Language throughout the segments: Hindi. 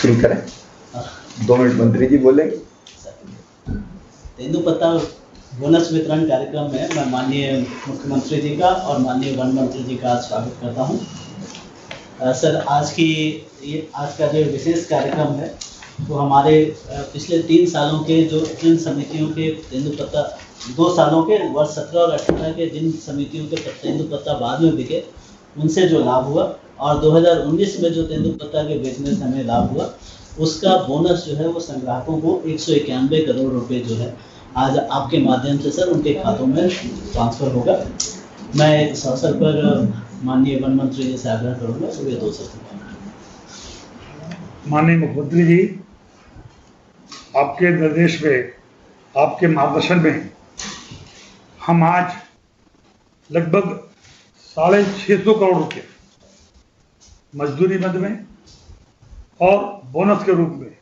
शुरू करें। 2 मिनट मंत्री जी बोलेंगे। तेंदुपत्ता बोनस वितरण कार्यक्रम में मैं माननीय मुख्यमंत्री जी का और माननीय वन मंत्री जी का स्वागत करता हूं। सर, आज का जो विशेष कार्यक्रम है तो हमारे पिछले 3 सालों के जो जिन समितियों के तेंदुपत्ता 2 सालों के वर्ष 17 और 18 के जिन समितियों के तेंदुपत्ता बाद में बिके उनसे जो लाभ हुआ और 2019 में जो तेंदुपत्ता के बेचने से हमें लाभ हुआ उसका बोनस जो है वो संग्राहकों को 191 करोड़ रुपए जो है आज आपके माध्यम से सर उनके खातों में ट्रांसफर होगा। मैं इस अवसर पर माननीय वन मंत्री जी से आग्रह करूंगा तो ये 2 शब्द। माननीय मुख्यमंत्री जी, आपके निर्देश पे, आपके मार्गदर्शन में हम आज लगभग 650 करोड़ रुपए मजदूरी मद में और बोनस के रूप में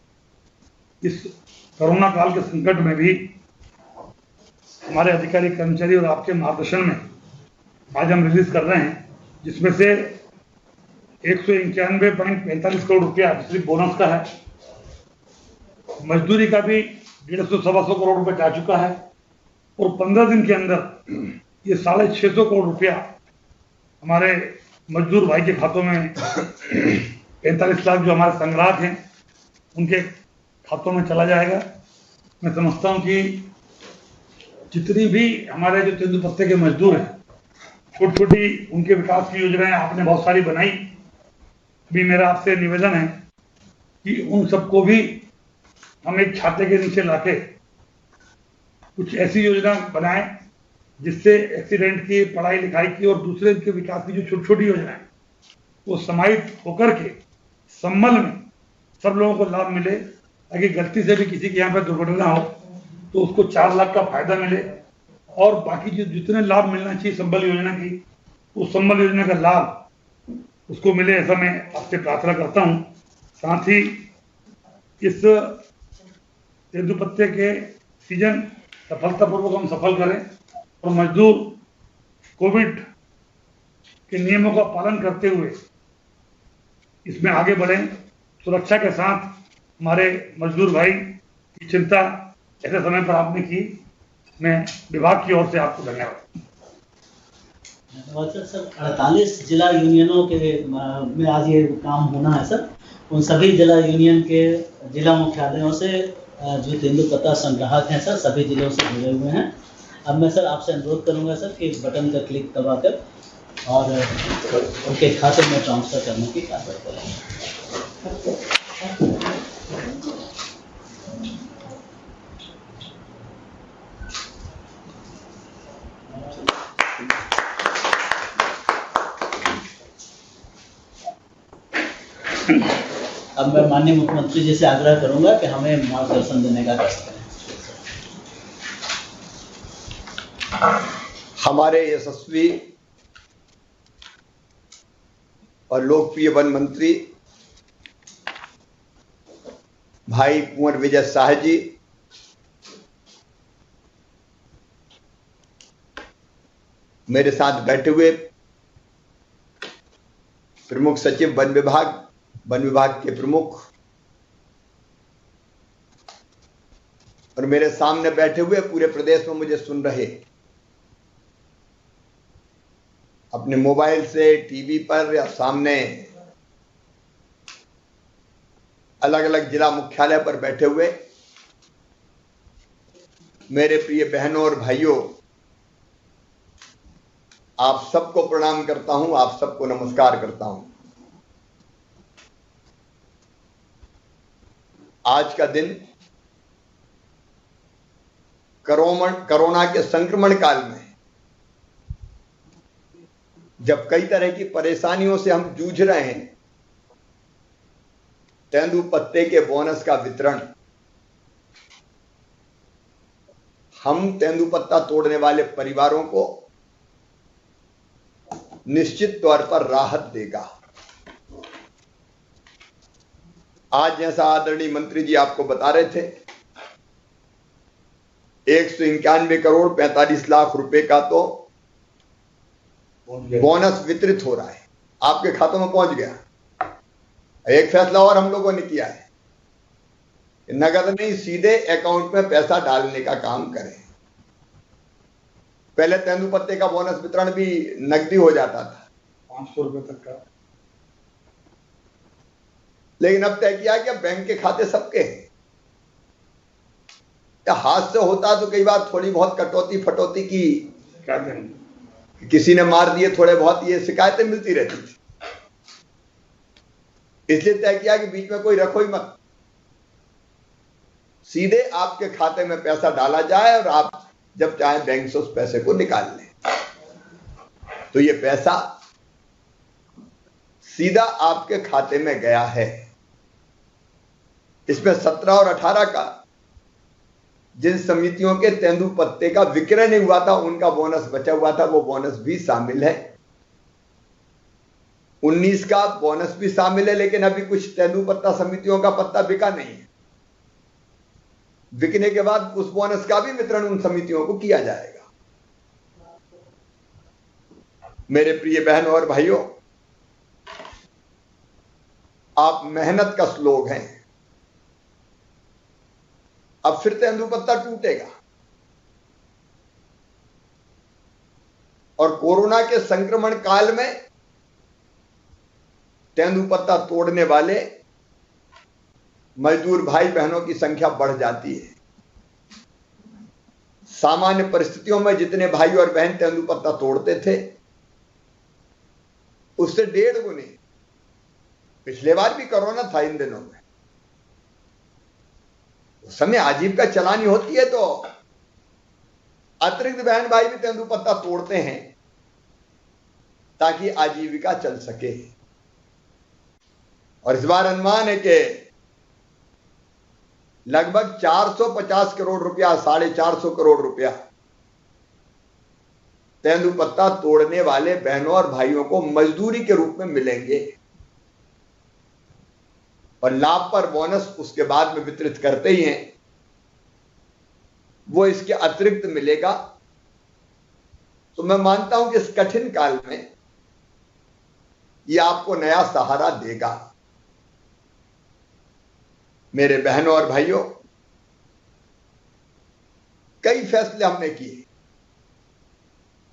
इस कोरोना काल के संकट में भी हमारे अधिकारी कर्मचारी और आपके मार्गदर्शन में आज हम रिलीज कर रहे हैं, जिसमें से 191.45 करोड़ रुपया सिर्फ बोनस का है। मजदूरी का भी 150-125 करोड़ रुपए जा चुका है और 15 दिन के अंदर ये 650 करोड़ रुपया हमारे मजदूर भाई के खातों में 45 लाख जो हमारे संग्राहक हैं उनके खातों में चला जाएगा। मैं समझता हूं कि जितनी भी हमारे जो तेंदुपत्ते के मजदूर हैं, छोटी छोटी उनके विकास की योजनाएं आपने बहुत सारी बनाई। अभी मेरा आपसे निवेदन है कि उन सबको भी हम एक छाते के नीचे लाके कुछ ऐसी योजना बनाएं जिससे एक्सीडेंट की, पढ़ाई लिखाई की और दूसरे के विकास की जो छोटी छोटी योजनाएं वो समाहित होकर के सम्मल में सब लोगों को लाभ मिले, ताकि गलती से भी किसी के यहाँ पर दुर्घटना हो तो उसको 4 लाख का फायदा मिले और बाकी जो जितने लाभ मिलना चाहिए संबल योजना की, उस संबल योजना का लाभ उसको मिले, ऐसा मैं आपसे प्रार्थना करता हूं। साथ ही इस तेंदुपत्ते के सीजन सफलतापूर्वक हम सफल करें और मजदूर कोविड के नियमों का पालन करते हुए इसमें आगे बढ़ें। सुरक्षा के साथ हमारे मजदूर भाई की चिंता ऐसे समय पर आपने की, मैं विभाग की ओर से आपको धन्यवाद। सर, 48 जिला यूनियनों के में आज ये काम होना है सर। उन सभी जिला यूनियन के जिला मुख्यालयों से जो तेंदुपत्ता संग्राहक हैं सर, सभी जिलों से जुड़े हुए हैं। अब मैं सर आपसे अनुरोध करूंगा सर कि बटन का क्लिक दबाकर और उनके खाते में ट्रांसफर करने की कार्रवाई करेंगे। अब मैं माननीय मुख्यमंत्री जी से आग्रह करूंगा कि हमें मार्गदर्शन देने का कष्ट करें। हमारे यशस्वी और लोकप्रिय वन मंत्री भाई कुंवर विजय शाह जी, मेरे साथ बैठे हुए प्रमुख सचिव वन विभाग के प्रमुख और मेरे सामने बैठे हुए पूरे प्रदेश में मुझे सुन रहे, अपने मोबाइल से, टीवी पर या सामने अलग अलग जिला मुख्यालय पर बैठे हुए मेरे प्रिय बहनों और भाइयों, आप सबको प्रणाम करता हूं, आप सबको नमस्कार करता हूं। आज का दिन कोरोना के संक्रमण काल में जब कई तरह की परेशानियों से हम जूझ रहे हैं, तेंदुपत्ते के बोनस का वितरण हम तेंदुपत्ता तोड़ने वाले परिवारों को निश्चित तौर पर राहत देगा। आज जैसा आदरणीय मंत्री जी आपको बता रहे थे, 191 करोड़ 45 लाख रुपए का तो बोनस वितरित हो रहा है, आपके खातों में पहुंच गया। एक फैसला और हम लोगों ने किया है, नगद नहीं, सीधे अकाउंट में पैसा डालने का काम करें। पहले तेंदुपत्ते का बोनस वितरण भी नकदी हो जाता था, 500 रुपए तक का। लेकिन अब तय किया कि अब बैंक के खाते सबके हैं। या हाथ से होता तो कई बार थोड़ी बहुत कटौती फटौती की, कहते हैं किसी ने मार दिए थोड़े बहुत, ये शिकायतें मिलती रहती थी। इसलिए तय किया कि बीच में कोई रखो ही मत, सीधे आपके खाते में पैसा डाला जाए और आप जब चाहे बैंक से उस पैसे को निकाल लें। तो ये पैसा सीधा आपके खाते में गया है। इसमें 17 और 18 का जिन समितियों के तेंदुपत्ते का विक्रय नहीं हुआ था उनका बोनस बचा हुआ था, वो बोनस भी शामिल है। 19 का बोनस भी शामिल है, लेकिन अभी कुछ तेंदुपत्ता समितियों का पत्ता बिका नहीं है। बिकने के बाद उस बोनस का भी वितरण उन समितियों को किया जाएगा। मेरे प्रिय बहनों और भाइयों, आप मेहनत का लोग हैं। अब फिर तेंदुपत्ता टूटेगा और कोरोना के संक्रमण काल में तेंदुपत्ता तोड़ने वाले मजदूर भाई बहनों की संख्या बढ़ जाती है। सामान्य परिस्थितियों में जितने भाई और बहन तेंदुपत्ता तोड़ते थे उससे 1.5 गुने, पिछले बार भी कोरोना था इन दिनों में, उस समय आजीविका चलानी होती है तो अतिरिक्त बहन भाई भी तेंदुपत्ता तोड़ते हैं ताकि आजीविका चल सके। और इस बार अनुमान है कि लगभग 450 करोड़ रुपया, 450 करोड़ रुपया तेंदुपत्ता तोड़ने वाले बहनों और भाइयों को मजदूरी के रूप में मिलेंगे और लाभ पर बोनस उसके बाद में वितरित करते ही हैं, वो इसके अतिरिक्त मिलेगा। तो मैं मानता हूं कि इस कठिन काल में ये आपको नया सहारा देगा। मेरे बहनों और भाइयों, कई फैसले हमने किए।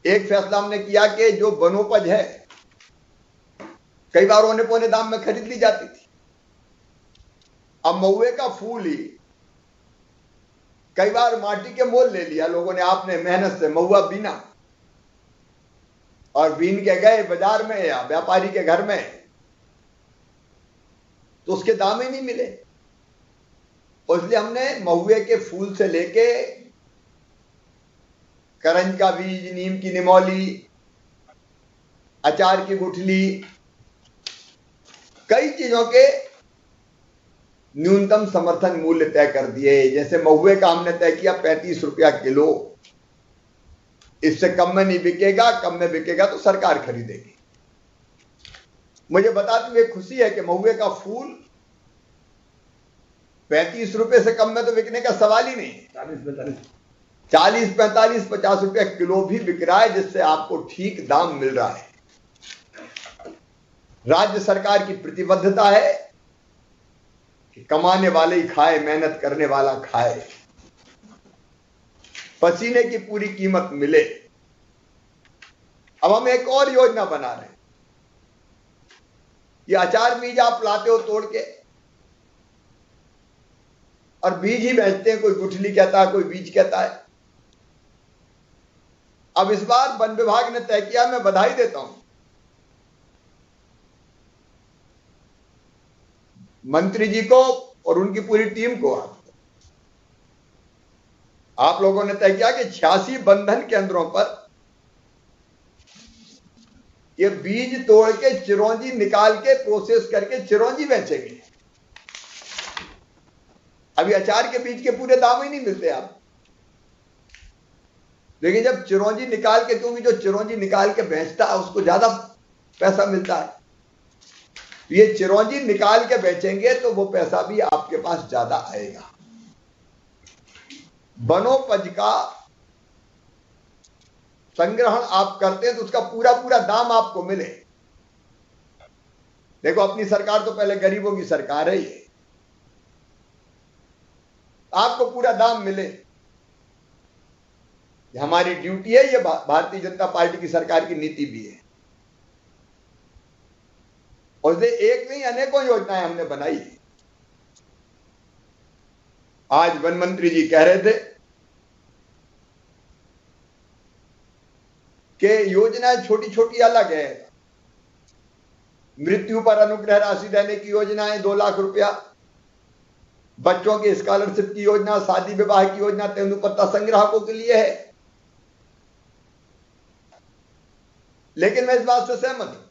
एक फैसला हमने किया कि जो वनोपज है कई बार औने पौने दाम में खरीद ली जाती थी, अब महुए का फूल ही कई बार माटी के मोल ले लिया लोगों ने। आपने मेहनत से महुआ बीना और बीन के गए बाजार में या व्यापारी के घर में, तो उसके दाम ही नहीं मिले। इसलिए हमने महुए के फूल से लेके करंज का बीज, नीम की निमौली, अचार की गुठली, कई चीजों के न्यूनतम समर्थन मूल्य तय कर दिए। जैसे महुए का हमने तय किया 35 रुपया किलो, इससे कम में नहीं बिकेगा, कम में बिकेगा तो सरकार खरीदेगी। मुझे बताते हुए खुशी है कि महुए का फूल 35 रुपए से कम में तो बिकने का सवाल ही नहीं। 40, 45, 50 रुपया किलो भी बिक रहा है, जिससे आपको ठीक दाम मिल रहा है। राज्य सरकार की प्रतिबद्धता है कि कमाने वाले ही खाए, मेहनत करने वाला खाए, पसीने की पूरी कीमत मिले। अब हम एक और योजना बना रहे हैं। ये अचार बीज आप लाते हो तोड़ के और बीज ही बेचते हैं, कोई गुठली कहता है, कोई बीज कहता है। अब इस बार वन विभाग ने तय किया, मैं बधाई देता हूं मंत्री जी को और उनकी पूरी टीम को। आप लोगों ने तय किया कि 86 बंधन केंद्रों पर ये बीज तोड़ के चिरौंजी निकाल के प्रोसेस करके चिरौंजी बेचेंगे। अभी अचार के बीज के पूरे दाम ही नहीं मिलते आप, लेकिन जब चिरौंजी निकाल के, क्योंकि जो चिरौंजी निकाल के बेचता है उसको ज्यादा पैसा मिलता है, ये चिरौंजी निकाल के बेचेंगे तो वो पैसा भी आपके पास ज्यादा आएगा। वनोपज का संग्रहण आप करते हैं तो उसका पूरा पूरा दाम आपको मिले। देखो, अपनी सरकार तो पहले गरीबों की सरकार है। ये आपको पूरा दाम मिले। ये हमारी ड्यूटी है, ये भारतीय जनता पार्टी की सरकार की नीति भी है। और ये एक नहीं अनेकों योजनाएं हमने बनाई है। आज वन मंत्री जी कह रहे थे कि योजनाएं छोटी छोटी अलग है। मृत्यु पर अनुग्रह राशि देने की योजना है 2 लाख रुपया, बच्चों की स्कॉलरशिप की योजना, शादी विवाह की योजना तेंदुपत्ता संग्राहकों के लिए है। लेकिन मैं इस बात से सहमत हूं,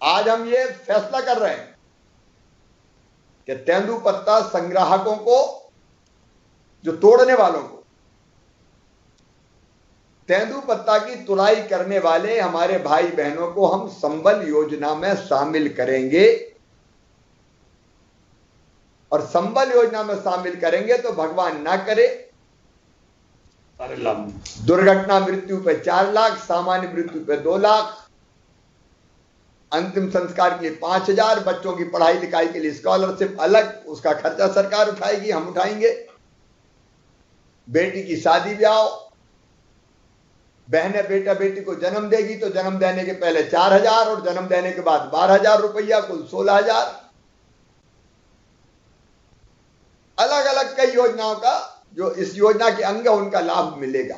आज हम ये फैसला कर रहे हैं कि तेंदुपत्ता संग्राहकों को, जो तोड़ने वालों को, तेंदुपत्ता की तुड़ाई करने वाले हमारे भाई बहनों को हम संबल योजना में शामिल करेंगे। और संबल योजना में शामिल करेंगे तो भगवान ना करे दुर्घटना मृत्यु पे 4 लाख, सामान्य मृत्यु पे 2 लाख, अंतिम संस्कार के लिए 5,000, बच्चों की पढ़ाई लिखाई के लिए स्कॉलरशिप अलग, उसका खर्चा सरकार उठाएगी, हम उठाएंगे। बेटी की शादी ब्याह, बहने बेटा बेटी को जन्म देगी तो जन्म देने के पहले 4,000 और जन्म देने के बाद 12,000 रुपया, कुल 16,000। अलग अलग कई योजनाओं का, जो इस योजना के अंग है, उनका लाभ मिलेगा,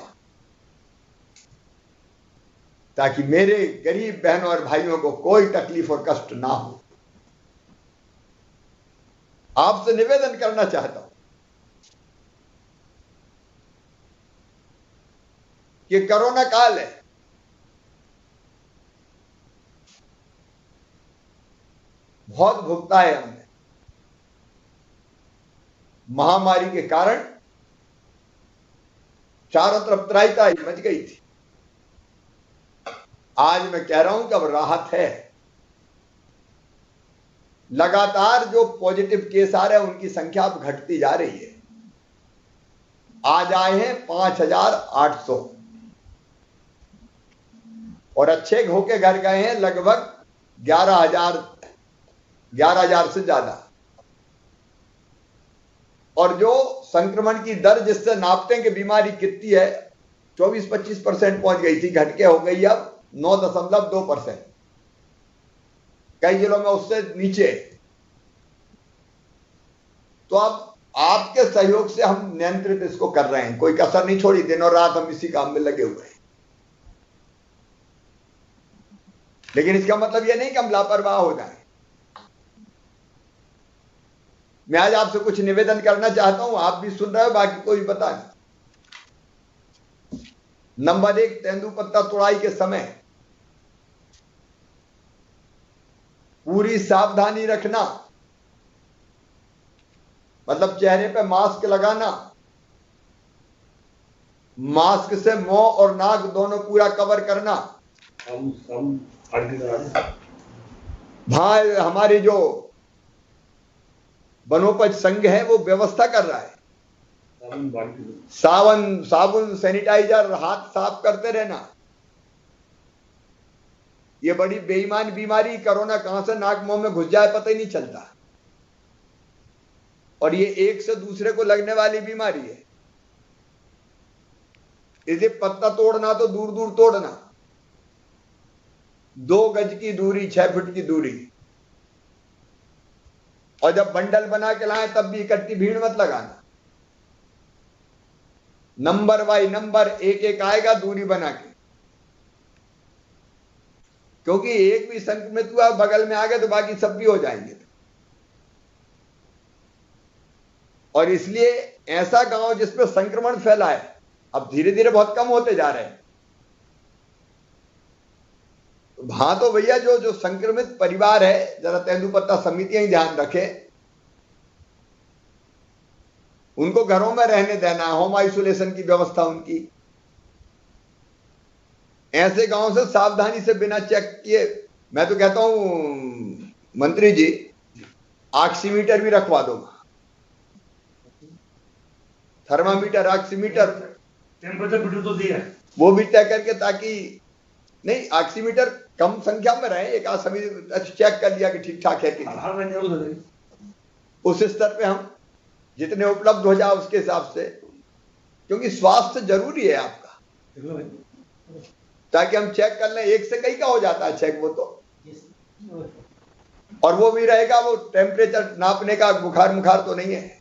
ताकि मेरे गरीब बहनों और भाइयों को कोई तकलीफ और कष्ट ना हो। आपसे निवेदन करना चाहता हूं कि कोरोना काल है, बहुत भुगता है हमने। महामारी के कारण चारों तरफ त्राहिता मच गई थी। आज मैं कह रहा हूं कि अब राहत है। लगातार जो पॉजिटिव केस आ रहे हैं उनकी संख्या अब घटती जा रही है। आज आए हैं 5,800 और अच्छे होके घर गए हैं लगभग 11,000 से ज्यादा। और जो संक्रमण की दर जिससे नापते हैं कि बीमारी कितनी है, 24-25% पहुंच गई थी, घट के हो गई अब 9.2%। कई जिलों में उससे नीचे। तो अब आपके सहयोग से हम नियंत्रित इसको कर रहे हैं, कोई कसर नहीं छोड़ी, दिन और रात हम इसी काम में लगे हुए हैं। लेकिन इसका मतलब यह नहीं कि हम लापरवाह हो जाएं। मैं आज आपसे कुछ निवेदन करना चाहता हूं, आप भी सुन रहे हो, बाकी कोई बता नहीं। नंबर 1, तेंदुपत्ता तुड़ाई के समय पूरी सावधानी रखना, मतलब चेहरे पे मास्क लगाना, मास्क से मुंह और नाक दोनों पूरा कवर करना। भाई हमारी जो वनोपज संघ है वो व्यवस्था कर रहा है, साबुन सैनिटाइजर, हाथ साफ करते रहना। ये बड़ी बेईमान बीमारी कोरोना कहां से नाक मुंह में घुस जाए पता ही नहीं चलता। और ये एक से दूसरे को लगने वाली बीमारी है। इसे पत्ता तोड़ना तो दूर दूर तोड़ना, 2 गज की दूरी, 6 फुट की दूरी। और जब बंडल बना के लाएं तब भी इकट्ठी भीड़ मत लगाना। नंबर बाई नंबर एक एक आएगा दूरी बना के, क्योंकि एक भी संक्रमित हुआ बगल में आ गए तो बाकी सब भी हो जाएंगे। और इसलिए ऐसा गांव जिसमें संक्रमण फैला है अब धीरे धीरे बहुत कम होते जा रहे हैं। वहां तो भैया जो संक्रमित परिवार है, जरा तेंदुपत्ता समितियां ही ध्यान रखें, उनको घरों में रहने देना, होम आइसोलेशन की व्यवस्था उनकी। ऐसे गांव से सावधानी से बिना चेक किए, मैं तो कहता हूं मंत्री जी ऑक्सीमीटर भी रखवा दो, थर्मामीटर, ऑक्सीमीटर, टेम्परेचर मीटर तो दिया है, वो भी तय करके, ताकि नहीं ऑक्सीमीटर कम संख्या में रहे, एक आध समिति चेक कर लिया कि ठीक ठाक है कि नहीं, उस स्तर पे हम जितने उपलब्ध हो जाए उसके हिसाब से, क्योंकि स्वास्थ्य जरूरी है आपका, ताकि हम चेक कर लें। एक से कई का हो जाता है चेक, वो तो, और वो भी रहेगा, वो टेम्परेचर नापने का, बुखार तो नहीं है।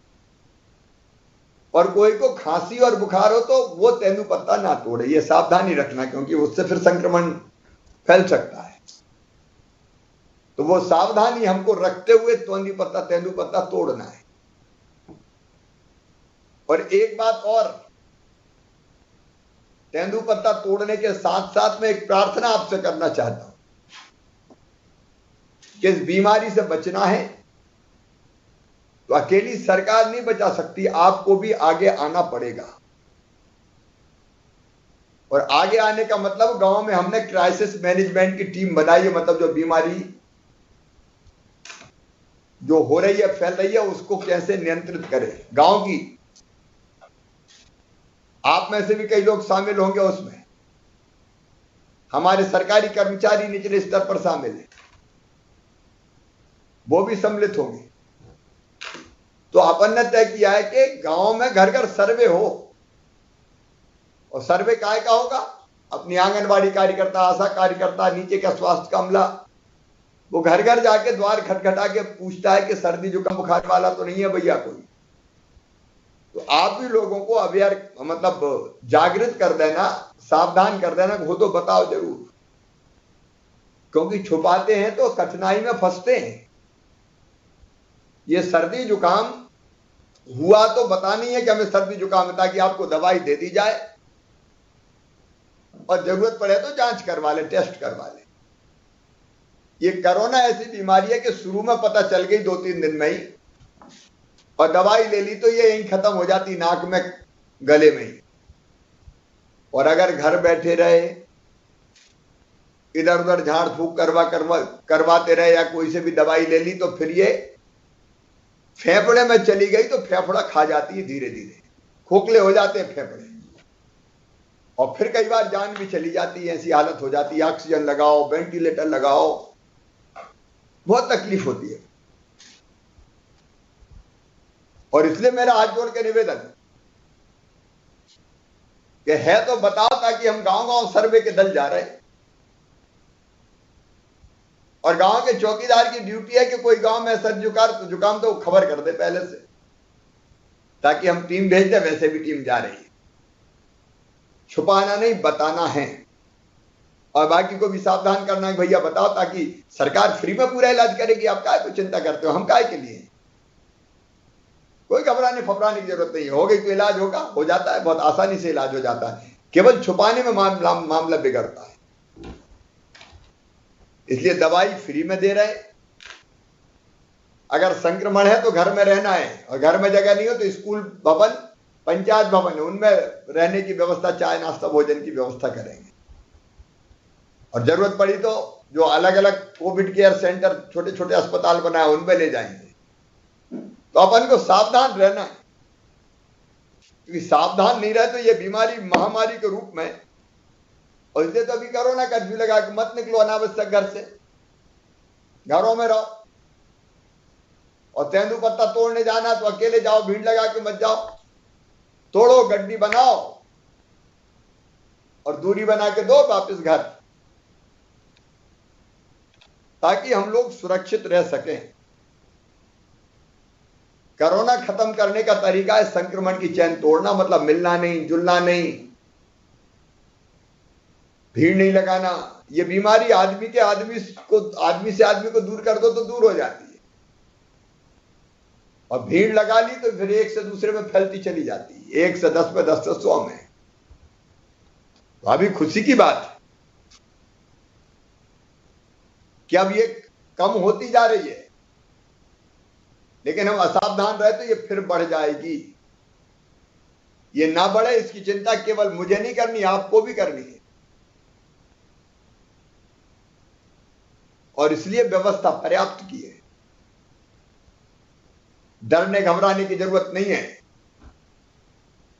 और कोई को खांसी और बुखार हो तो वो तेंदुपत्ता ना तोड़े, ये सावधानी रखना, क्योंकि उससे फिर संक्रमण फैल सकता है। तो वो सावधानी हमको रखते हुए तेंदुपत्ता तोड़ना है। और एक बात और, तेंदुपत्ता तोड़ने के साथ साथ में एक प्रार्थना आपसे करना चाहता हूं कि इस बीमारी से बचना है तो अकेली सरकार नहीं बचा सकती, आपको भी आगे आना पड़ेगा। और आगे आने का मतलब, गांव में हमने क्राइसिस मैनेजमेंट की टीम बनाई है, मतलब जो बीमारी जो हो रही है, फैल रही है, उसको कैसे नियंत्रित करें गांव की। आप में से भी कई लोग शामिल होंगे उसमें, हमारे सरकारी कर्मचारी निचले स्तर पर शामिल हैं, वो भी सम्मिलित होंगे। तो अपन ने तय किया है कि गांव में घर घर सर्वे हो। और सर्वे काय का होगा? अपनी आंगनबाड़ी कार्यकर्ता, आशा कार्यकर्ता, नीचे का स्वास्थ्य का अमला, वो घर घर जाके द्वार खटखटा के पूछता है कि सर्दी जुकाम बुखार वाला तो नहीं है भैया कोई। तो आप भी लोगों को अवेयर, मतलब जागृत कर देना, सावधान कर देना, वो तो बताओ जरूर, क्योंकि छुपाते हैं तो कठिनाई में फंसते हैं। ये सर्दी जुकाम हुआ तो बतानी है कि हमें सर्दी जुकाम है, ताकि आपको दवाई दे दी जाए और जरूरत पड़े तो जांच करवा ले, टेस्ट करवा ले। ये कोरोना ऐसी बीमारी है कि शुरू में पता चल गई 2-3 दिन में ही, और दवाई ले ली तो ये यहीं खत्म हो जाती, नाक में, गले में ही। और अगर घर बैठे रहे, इधर उधर झाड़ फूक करवाते रहे, या कोई से भी दवाई ले ली, तो फिर ये फेफड़े में चली गई तो फेफड़ा खा जाती है, धीरे धीरे खोखले हो जाते हैं फेफड़े, और फिर कई बार जान भी चली जाती है। ऐसी हालत हो जाती है, ऑक्सीजन लगाओ, वेंटिलेटर लगाओ, बहुत तकलीफ होती है। और इसलिए मेरा हाथ जोड़ के निवेदन कि है तो बताओ, ताकि हम गांव गांव सर्वे के दल जा रहे हैं, और गांव के चौकीदार की ड्यूटी है कि कोई गांव में सर्दी जुकाम तो खबर कर दे पहले से, ताकि हम टीम भेज दें। वैसे भी टीम जा रही है, छुपाना नहीं, बताना है। और बाकी को भी सावधान करना है, भैया बताओ, ताकि सरकार फ्री में पूरा इलाज करेगी। आप काय को चिंता करते हो, हम काय के लिए? कोई घबराने फबराने की जरूरत नहीं, हो गई तो इलाज होगा, हो जाता है, बहुत आसानी से इलाज हो जाता है। केवल छुपाने में मामला बिगड़ता है। इसलिए दवाई फ्री में दे रहे। अगर संक्रमण है तो घर में रहना है, और घर में जगह नहीं हो तो स्कूल भवन, पंचायत भवन है, उनमें रहने की व्यवस्था, चाय नाश्ता भोजन की व्यवस्था करेंगे। और जरूरत पड़ी तो जो अलग अलग कोविड केयर सेंटर, छोटे छोटे अस्पताल बनाए, उनमें ले जाएंगे। तो अपन को सावधान रहना है, क्योंकि सावधान नहीं रहे तो ये बीमारी महामारी के रूप में। और इसलिए तो अभी कोरोना कर्फ्यू लगा कि मत निकलो अनावश्यक घर से, घरों में रहो। और तेंदुपत्ता तोड़ने जाना तो अकेले जाओ, भीड़ लगा के मत जाओ, तोड़ो, गड्डी बनाओ और दूरी बना के दो वापस घर, ताकि हम लोग सुरक्षित रह सकें। कोरोना खत्म करने का तरीका है संक्रमण की चैन तोड़ना, मतलब मिलना नहीं, जुलना नहीं, भीड़ नहीं लगाना। ये बीमारी आदमी से आदमी को दूर कर दो तो दूर हो जाती है, और भीड़ लगा ली तो फिर एक से दूसरे में फैलती चली जाती है, 1 से 10 में, 10 से 100 में। तो अभी खुशी की बात है कि अब ये कम होती जा रही है, लेकिन हम असावधान रहे तो ये फिर बढ़ जाएगी। ये ना बढ़े, इसकी चिंता केवल मुझे नहीं करनी, आपको भी करनी है। और इसलिए व्यवस्था पर्याप्त की है, डरने घबराने की जरूरत नहीं है,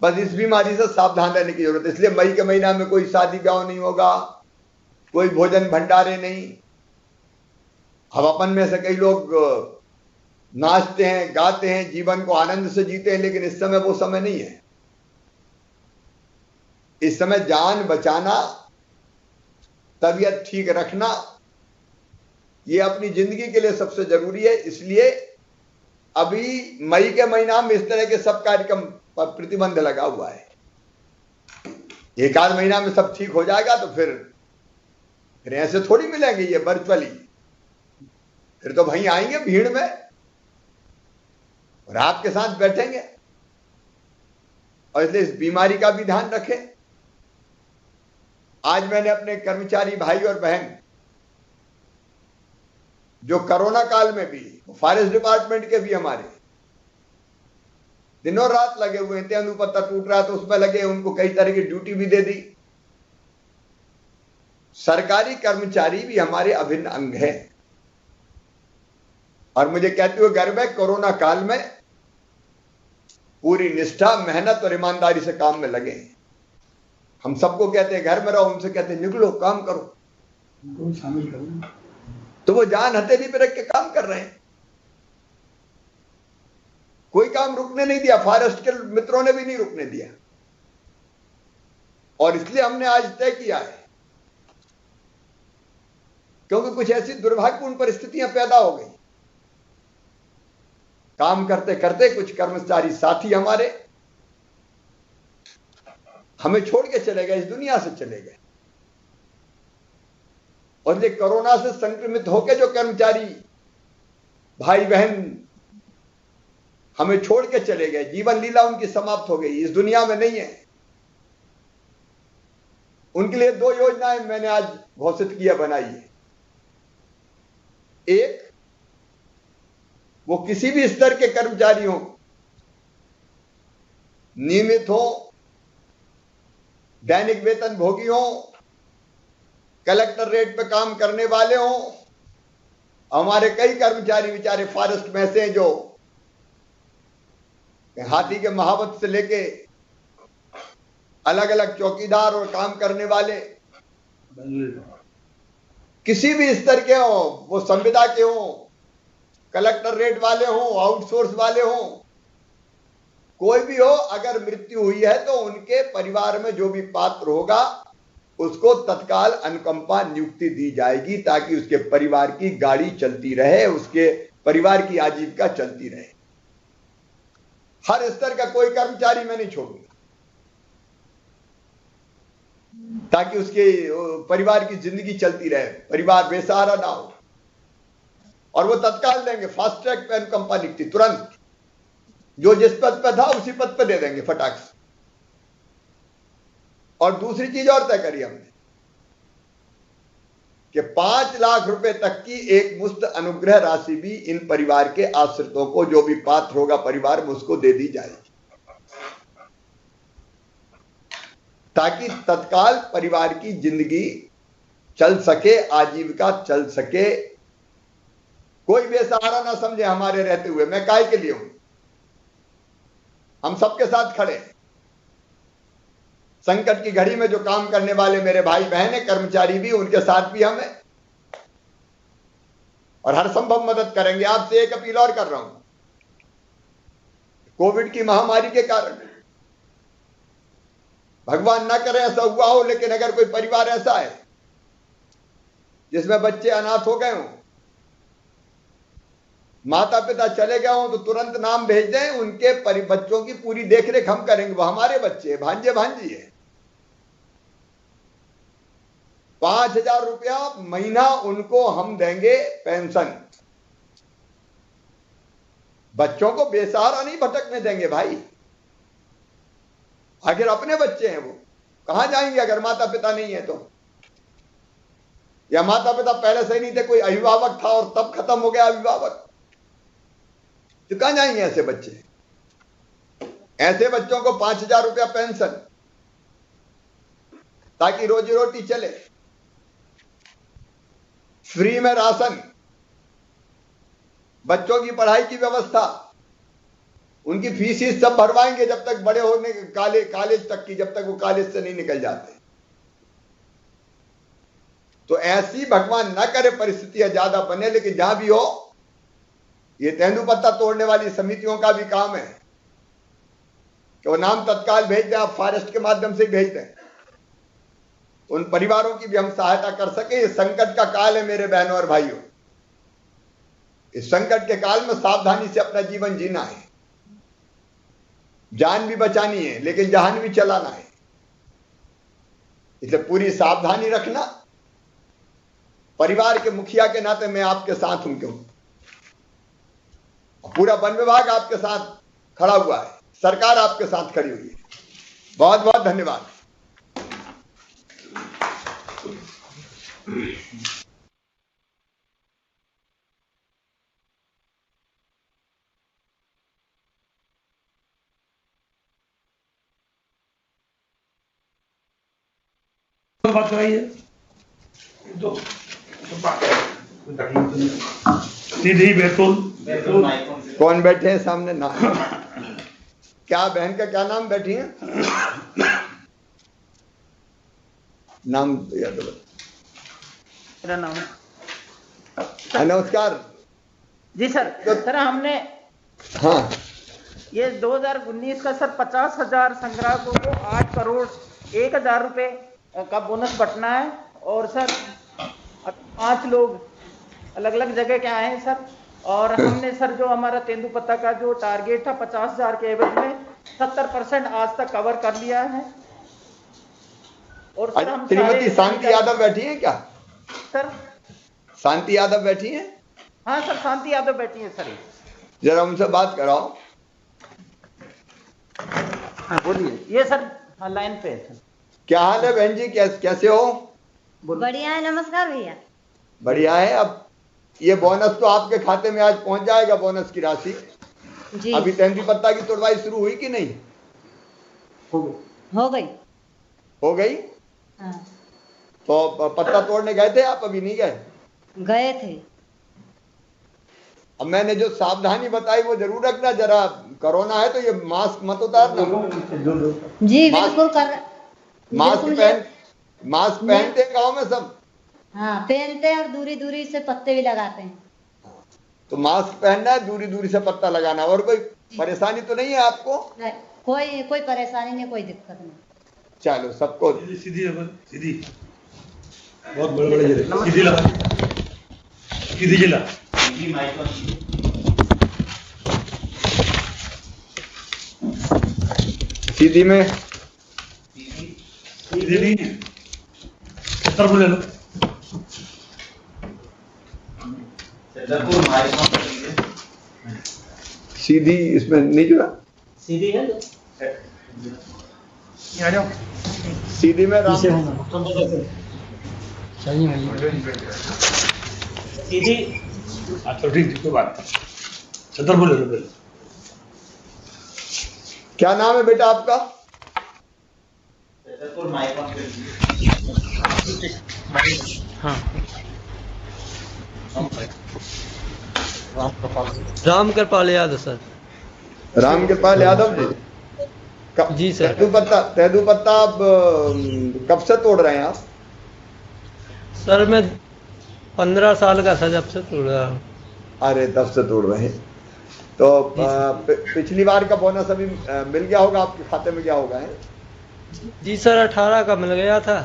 बस इस बीमारी से सावधान रहने की जरूरत है। इसलिए मई के महीना में कोई शादी ब्याह नहीं होगा, कोई भोजन भंडारे नहीं। अब अपन में से कई लोग नाचते हैं, गाते हैं, जीवन को आनंद से जीते हैं, लेकिन इस समय वो समय नहीं है। इस समय जान बचाना, तबीयत ठीक रखना, ये अपनी जिंदगी के लिए सबसे जरूरी है। इसलिए अभी मई के महीना में इस तरह के सब कार्यक्रम पर प्रतिबंध लगा हुआ है। एक आध महीना में सब ठीक हो जाएगा तो फिर ऐसे थोड़ी मिलेंगे ये वर्चुअली, फिर तो वहीं आएंगे भीड़ में और आपके साथ बैठेंगे। और इसलिए इस बीमारी का भी ध्यान रखें। आज मैंने अपने कर्मचारी भाई और बहन जो कोरोना काल में भी, फॉरेस्ट डिपार्टमेंट के भी हमारे दिनों रात लगे हुए हैं, तेंदुपत्ता टूट रहा तो उसमें लगे, उनको कई तरह की ड्यूटी भी दे दी। सरकारी कर्मचारी भी हमारे अभिन्न अंग है और मुझे कहते हुए गर्व है, कोरोना काल में पूरी निष्ठा, मेहनत और ईमानदारी से काम में लगे। हम सबको कहते हैं घर में रहो, उनसे कहते हैं निकलो काम करो, शामिल करो, तो वो जान हथेली पे रख के काम कर रहे हैं। कोई काम रुकने नहीं दिया, फॉरेस्ट के मित्रों ने भी नहीं रुकने दिया। और इसलिए हमने आज तय किया है, क्योंकि कुछ ऐसी दुर्भाग्यपूर्ण परिस्थितियां पैदा हो गई। काम करते करते कुछ कर्मचारी साथी हमारे हमें छोड़ के चले गए, इस दुनिया से चले गए। और ये कोरोना से संक्रमित होकर जो कर्मचारी भाई बहन हमें छोड़ के चले गए, जीवन लीला उनकी समाप्त हो गई, इस दुनिया में नहीं है। उनके लिए दो योजनाएं मैंने आज घोषित किया, बनाई है। एक, वो किसी भी स्तर के कर्मचारी हों, नियमित हो, दैनिक वेतन भोगी हो, कलेक्टर रेट पे काम करने वाले हों। हमारे कई कर्मचारी बेचारे फॉरेस्ट में से हैं जो हाथी के महावत से लेके अलग अलग चौकीदार और काम करने वाले किसी भी स्तर के हो, वो संविदा के हो, कलेक्टर रेट वाले हो, आउटसोर्स वाले हो, कोई भी हो, अगर मृत्यु हुई है तो उनके परिवार में जो भी पात्र होगा उसको तत्काल अनुकंपा नियुक्ति दी जाएगी, ताकि उसके परिवार की गाड़ी चलती रहे, उसके परिवार की आजीविका चलती रहे। हर स्तर का कोई कर्मचारी मैं नहीं छोड़ूंगा, ताकि उसके परिवार की जिंदगी चलती रहे, परिवार बेसहारा ना हो। और वो तत्काल देंगे, फास्ट ट्रैक पे अनुकंपा नियुक्ति तुरंत, जो जिस पद पे था उसी पद पे दे देंगे फटाक से। और दूसरी चीज और तय करी हमने कि 5 लाख रुपए तक की एक मुफ्त अनुग्रह राशि भी इन परिवार के आश्रितों को, जो भी पात्र होगा परिवार में, उसको दे दी जाएगी, ताकि तत्काल परिवार की जिंदगी चल सके, आजीविका चल सके। कोई बेसहारा ना समझे हमारे रहते हुए, मैं काहे के लिए हूं, हम सबके साथ खड़े हैं। संकट की घड़ी में जो काम करने वाले मेरे भाई बहन है, कर्मचारी भी, उनके साथ भी हम हैं और हर संभव मदद करेंगे। आपसे एक अपील और कर रहा हूं, कोविड की महामारी के कारण, भगवान ना करे ऐसा हुआ हो, लेकिन अगर कोई परिवार ऐसा है जिसमें बच्चे अनाथ हो गए हों, माता पिता चले गए हों, तो तुरंत नाम भेज दें, उनके बच्चों की पूरी देखरेख हम करेंगे। वो हमारे बच्चे हैं, भांजे भांजी है। 5,000 रुपया महीना उनको हम देंगे पेंशन। बच्चों को बेसहारा नहीं भटकने देंगे भाई। आखिर अपने बच्चे हैं, वो कहां जाएंगे अगर माता पिता नहीं है तो? या माता पिता पहले से ही नहीं थे, कोई अभिभावक था और तब खत्म हो गया अभिभावक, तो कहां जाएंगे ऐसे बच्चे? ऐसे बच्चों को 5,000 रुपया पेंशन, ताकि रोजी रोटी चले। फ्री में राशन, बच्चों की पढ़ाई की व्यवस्था, उनकी फीस ही सब भरवाएंगे जब तक बड़े होने के कॉलेज तक की, जब तक वो कॉलेज से नहीं निकल जाते। तो ऐसी भगवान ना करे परिस्थितियां ज्यादा बने, लेकिन जहां भी हो ये तेंदुपत्ता तोड़ने वाली समितियों का भी काम है कि वो नाम तत्काल भेज दें, आप फॉरेस्ट के माध्यम से भेज दें, उन परिवारों की भी हम सहायता कर सके। ये संकट का काल है मेरे बहनों और भाइयों, इस संकट के काल में सावधानी से अपना जीवन जीना है, जान भी बचानी है लेकिन जहान भी चलाना है। इसलिए पूरी सावधानी रखना। परिवार के मुखिया के नाते मैं आपके साथ हूं, क्यों पूरा वन विभाग आपके साथ खड़ा हुआ है, सरकार आपके साथ खड़ी हुई है। बहुत बहुत धन्यवाद। बात कराइए तो सीधी बैतूल। कौन बैठे हैं सामने? ना क्या बहन का क्या नाम बैठी है? नाम याद हो? मेरा नाम नमस्कार जी सर। सर हमने हाँ ये 2019 का सर 50,000 संग्राहकों को 8 करोड़ 1,000 रुपए का बोनस बंटना है। और सर 5 लोग अलग अलग जगह के आए हैं सर। और हमने सर जो हमारा तेंदुपत्ता का जो टारगेट था 50,000 के एवज में 70% आज तक कवर कर लिया है। और सर हम श्रीमती शांति यादव बैठी है क्या? सर शांति यादव बैठी है? हाँ सर शांति यादव बैठी है सर। जरा उनसे बात कराओ। हाँ बोलिए। ये सर हाँ लाइन पे है सर। क्या हाल है बहन जी, कैसे हो? बढ़िया है। नमस्कार भैया। बढ़िया है। अब ये बोनस तो आपके खाते में आज पहुंच जाएगा, बोनस की राशि जी। अभी तेंदुपत्ता की तोड़वाई शुरू हुई कि नहीं? हो गई। हो गई। हाँ। तो पत्ता तोड़ने गए थे आप? अभी नहीं गए? गए थे। अब मैंने जो सावधानी बताई वो जरूर रखना। जरा कोरोना है तो ये मास्क मत उतारना। जी बिल्कुल कर। मास्क पहनते हैं गाँव में सब? हाँ पहनते हैं और दूरी दूरी से पत्ते भी लगाते हैं। तो मास्क पहनना है, दूरी दूरी से पत्ता लगाना। और कोई परेशानी तो नहीं है आपको? नहीं, कोई परेशानी नहीं, कोई दिक्कत नहीं। चलो सबको सीधी सीधी बहुत बड़े सीधी लगा, सीधी जिला सीधी में सीधी नहीं है, छतरपुर ले लो। सीधी इसमें नहीं जुड़ा। सीधी है सीधी में राम सीधी। अच्छा ठीक कोई बात नहीं, छतरपुर ले लो पहले। क्या नाम है बेटा आपका? हाँ राम कृपाल यादव सर। राम कृपाल यादव जी। जी सर। तेंदुपत्ता आप कब से तोड़ रहे हैं आप? सर मैं 15 साल का था जब से तोड़ रहा हूँ। अरे तब से तोड़ रहे हैं। तो पिछली बार का बोनस अभी मिल गया होगा, आपके खाते में गया होगा है? जी सर 18 का मिल गया था,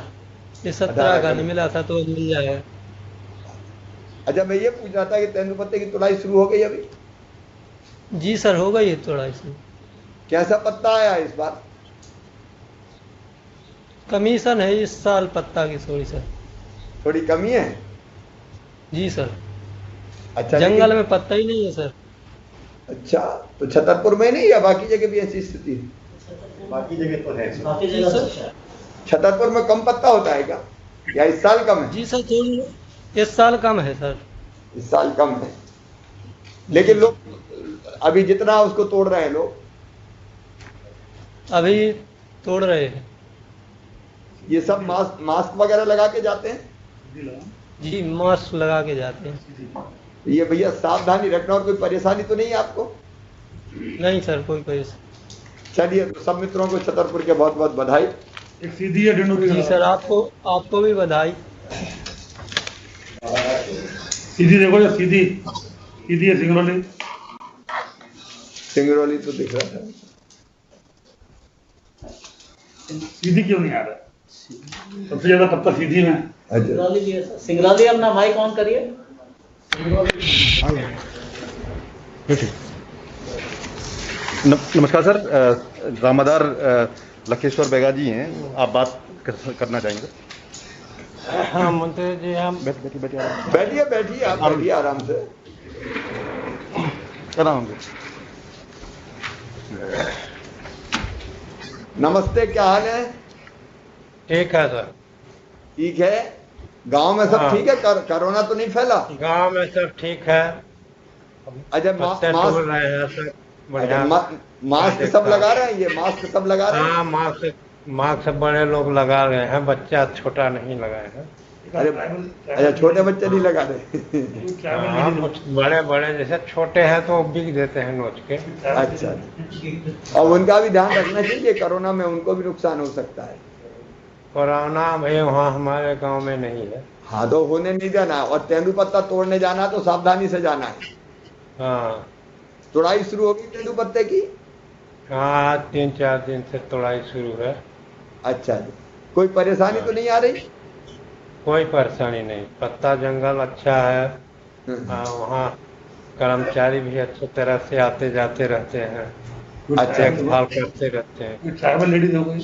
ये 17 का नहीं मिला था तो मिल जाएगा। अच्छा मैं ये पूछ रहा था कि तेंदुपत्ते की तुड़ाई शुरू हो गई अभी? जी सर हो गई है तोड़ाई से। कैसा पत्ता आया इस बार? कमीशन है इस साल पत्ता की थोड़ी सर। थोड़ी कमी है? जी सर। अच्छा जंगल में पत्ता ही नहीं है सर। अच्छा तो छतरपुर में नहीं या बाकी जगह भी ऐसी स्थिति? बाकी जगह तो है, बाकी जगह तो है। छतरपुर में कम पत्ता होता है क्या, या इस साल कम है? जी सर थोड़ी इस साल कम है सर। इस साल कम है, लेकिन लोग अभी जितना उसको तोड़ रहे हैं, लोग अभी तोड़ रहे हैं। ये सब मास्क वगैरह लगा के जाते हैं? जी मास्क लगा के जाते हैं। ये भैया सावधानी रखना। और कोई परेशानी तो नहीं है आपको? नहीं सर कोई परेशानी। चलिए तो सब मित्रों को छतरपुर के बहुत बहुत बधाई। एक सीधी है ढिंडोरी। जी सर आपको भी बधाई। सीधी देखो, सीधी है सिंगरौली। सिंगरौली तो दिख रहा था। सीधी क्यों नहीं आ रहा? सबसे ज्यादा पत्ता सीधी में। अच्छा, सिंगरौली भी है सर। सिंगरौली अपना माइक ऑन करिए। नमस्कार सर, रामादार लखेश्वर बेगा जी हैं, आप बात करना चाहेंगे? हाँ मंत्री जी, हम बैठिए बैठिए बैठिए, आप बैठिए आराम से। नमस्ते, क्या हाल है? ठीक है सर। ठीक है। गांव में सब हाँ। ठीक है? कोरोना तो नहीं फैला? गांव में सब ठीक है। अच्छा, पत्ते तोड़ रहे हैं सब बढ़िया। मास्क सब लगा रहे हैं? ये मास्क सब लगा रहे हैं? हाँ, मास्क बड़े लोग लगा रहे हैं, बच्चा छोटा नहीं लगाए हैं। अरे अच्छा, छोटे बच्चे नहीं लगा रहे? हाँ, कुछ बड़े जैसे छोटे हैं तो बिक देते हैं नोच के। अच्छा, और उनका भी ध्यान रखना चाहिए, कोरोना में उनको भी नुकसान हो सकता है। कोरोना भाई वहाँ हमारे गांव में नहीं है। हाँ, तो होने नहीं देना। और तेंदुपत्ता तोड़ने जाना तो सावधानी से जाना है। हाँ तोड़ाई शुरू होगी तेंदुपत्ते की? हाँ, 3-4 दिन से तोड़ाई शुरू है। अच्छा जी, कोई परेशानी तो नहीं आ रही? कोई परेशानी नहीं, पत्ता जंगल अच्छा है। वहाँ कर्मचारी भी अच्छे तरह से आते जाते रहते हैं, अच्छा, देखभाल करते रहते हैं। ट्राइबल लेडीज हो गई।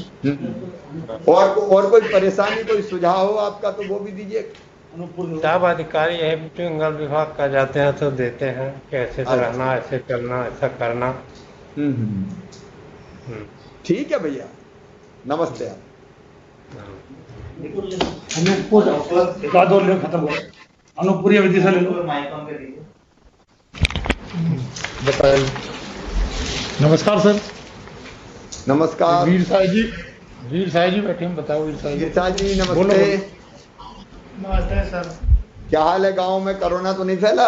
और कोई परेशानी, कोई सुझाव हो आपका तो वो भी दीजिए। सब अधिकारी यही जंगल विभाग का जाते हैं तो देते हैं कि ऐसे से रहना, ऐसे चलना, ऐसा करना। ठीक है भैया, नमस्ते। आप एक आध और ले, खत्म हो गया। अनुपूरी विधि से ले लो। बताइए। नमस्कार सर। नमस्कार। वीर साहब जी बैठे हैं, बताओ वीर साहब जी। गिरसा जी बोलो, नमस्ते। नमस्ते सर। क्या हाल है? गांव में कोरोना तो नहीं फैला?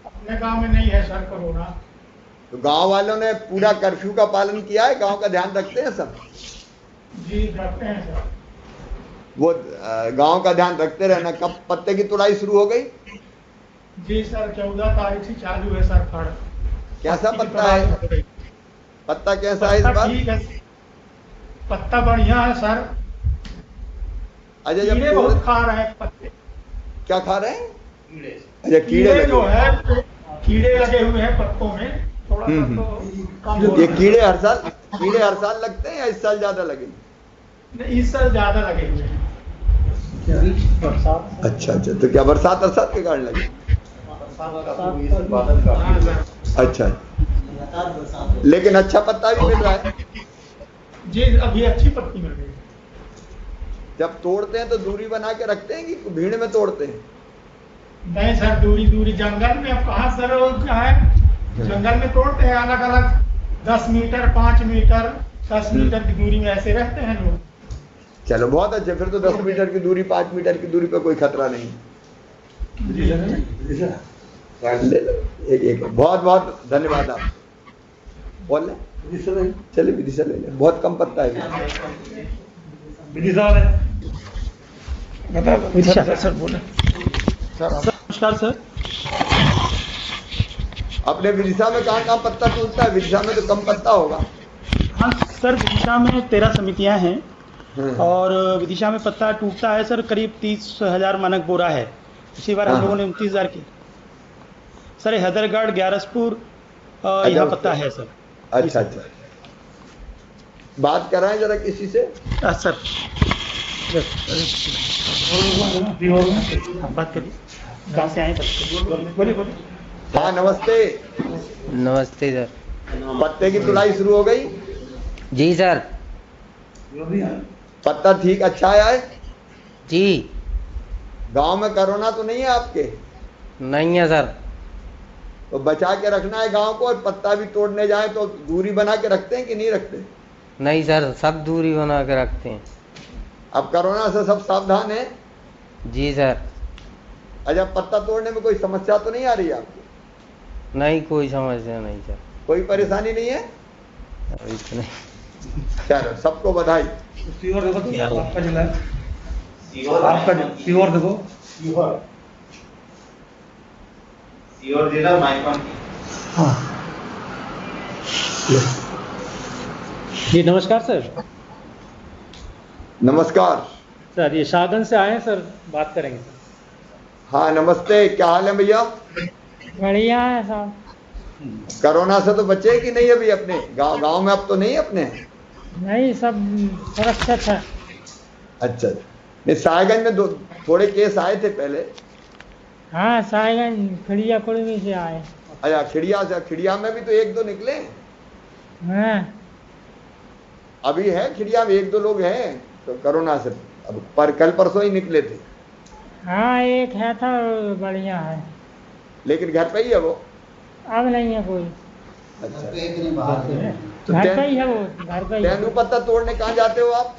अपने गांव में नहीं है सर कोरोना। तो गांव वालों ने पूरा कर्फ्यू का पालन किया है? गांव का ध्यान रखते हैं सब? जी रखते हैं सर। वो गांव का ध्यान रखते रहना। कब पत्ते की तोड़ाई शुरू हो गई? जी सर, 14 तारीख से चालू है सर फड़। कैसा पत्ता है? पत्ता कैसा है इस बार? ठीक है, पत्ता बढ़िया है सर। अच्छा, जब कीड़े बहुत खा रहे हैं पत्ते। क्या खा रहे हैं? अच्छा, कीड़े लगे जो हुए है, हैं। कीड़े लगे हुए हैं पत्तों में, थोड़ा सा तो कम हो ये रहा है। कीड़े हर साल लगते हैं या इस साल ज्यादा लगे? नहीं, इस साल ज्यादा लगे हुए हैं। अच्छा, तो क्या बरसात के कारण लगे? हाँ सर। अच्छा, लेकिन अच्छा पत्ता भी मिल रहा है? जी, अभी अच्छी पत्ती मिल रही है। जब तोड़ते हैं तो दूरी बना के रखते हैं कि भीड़ में तोड़ते हैं? नहीं सर, दूरी जंगल में। अब कहाँ सर, क्या है, जंगल में तोड़ते हैं अलग अलग 10 मीटर 5 मीटर 10 मीटर की दूरी में ऐसे रहते हैं लोग। चलो बहुत अच्छे, फिर तो 10 मीटर की दूरी 5 मीटर की दूरी पे कोई खतरा नहीं। ले लो एक। बहुत बहुत धन्यवाद। आप बोल रहे? चलिए विधि से ले ले, बहुत कम पत्ता है। विधि साहब है, बता सर बोले। नमस्कार सर। अपने विदिशा में कहाँ पत्ता टूटता है? विदिशा में तो कम पत्ता होगा। हाँ सर, विदिशा में 13 समितियां हैं और विदिशा में पत्ता टूटता है सर, करीब 30,000 मानक बोरा है। इसी बार हम लोगों ने 29,000 की। सर हैदरगढ़, ग्यारसपुर यहाँ पत्ता है सर। अच्छा, बात कराएं जरा किसी से। सर बात करिए, कहाँ से आए? बोलिए। हाँ नमस्ते। नमस्ते सर। पत्ते की तुलाई शुरू हो गई? जी सर। पत्ता ठीक अच्छा आया है? जी। गांव में कोरोना तो नहीं है आपके? नहीं है सर। तो बचा के रखना है गांव को। और पत्ता भी तोड़ने जाए तो दूरी बना के रखते हैं कि नहीं रखते? नहीं सर, सब दूरी बना के रखते हैं। अब कोरोना से सब सावधान है? जी सर। अच्छा, पत्ता तोड़ने में कोई समस्या तो नहीं आ रही आपको? नहीं, कोई समस्या नहीं सर। कोई परेशानी नहीं है? अभी तो नहीं। चलो, सबको बधाई। सीवर देखो तो आपका जिला है, आपका सीवर देखो। सीवर जिला माइकॉन। हाँ, जी नमस्कार सर। नमस्कार सर ये शाहगंज से आए हैं सर, बात करेंगे सर। हाँ नमस्ते, क्या हाल है भैया? बढ़िया है साहब। कोरोना से तो बचे कि नहीं अभी अपने गांव में? अब तो नहीं अपने? नहीं, सब सुरक्षित है। अच्छा, नहीं साहेबगंज में थोड़े केस आए थे पहले। हाँ साहेबगंज खिड़िया कुड़मी से आए। अच्छा खिड़िया में भी तो एक दो निकले। हाँ अभी है खिड़िया में एक दो लोग हैं तो कोरोना से, अब पर कल परसों ही निकले थे। हाँ एक है था, बढ़िया है, लेकिन घर पे ही है वो? अब नहीं है कोई। अच्छा तो घर पे ही है वो, घर पे ही। तेंदू पत्ता तोड़ने कहाँ जाते हो आप?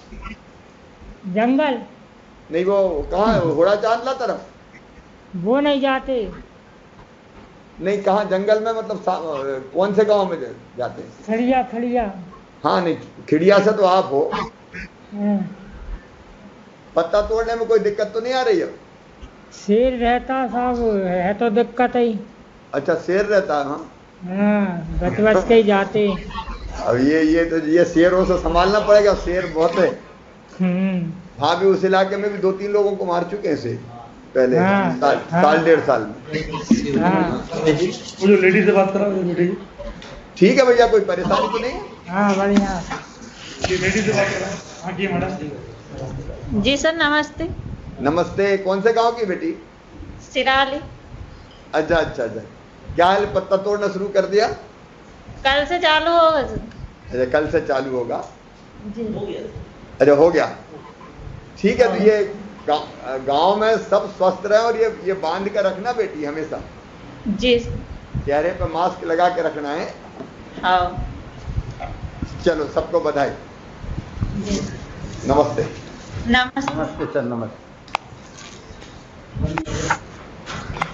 जंगल नहीं वो कहाँ है, घोड़ा चांदला तरफ? वो नहीं जाते। नहीं कहाँ जंगल में, मतलब कौन से गांव में जाते हैं? खिड़िया खिड़िया। हाँ नहीं खिड़िया से तो आप हो। पत्ता तोड़ने में कोई दिक्कत तो नहीं आ रही है? शेर रहता साहब, है तो दिक्कत ही। अच्छा शेर रहता है? हाँ बच बच के ही जाते। अब ये शेरों से संभालना पड़ेगा, शेर बहुत है। हाँ भी उस इलाके में भी 2-3 लोगों को मार चुके हैं शेर पहले। हाँ, साल 1.5 साल में। हाँ। वो जो लेडी से बात करा, लेडी ठीक है भैया, कोई परेशानी तो नहीं है? हाँ बढ़िया। लेडी से बात करा। हाँ जी मैडम। जी सर नमस्ते। नमस्ते, कौन से गांव की बेटी? सिराली। अच्छा, क्या हाल, पत्ता तोड़ना शुरू कर दिया? कल से चालू होगा। अच्छा कल से चालू होगा जी। अच्छा हो गया, ठीक है। तो ये गांव में सब स्वस्थ रहे और ये बांध कर रखना बेटी हमेशा। जी। चेहरे पे मास्क लगा के रखना है। हाँ चलो सबको बधाई। जी। नमस्ते। नमस्ते। नमस्ते सर, नमस्ते।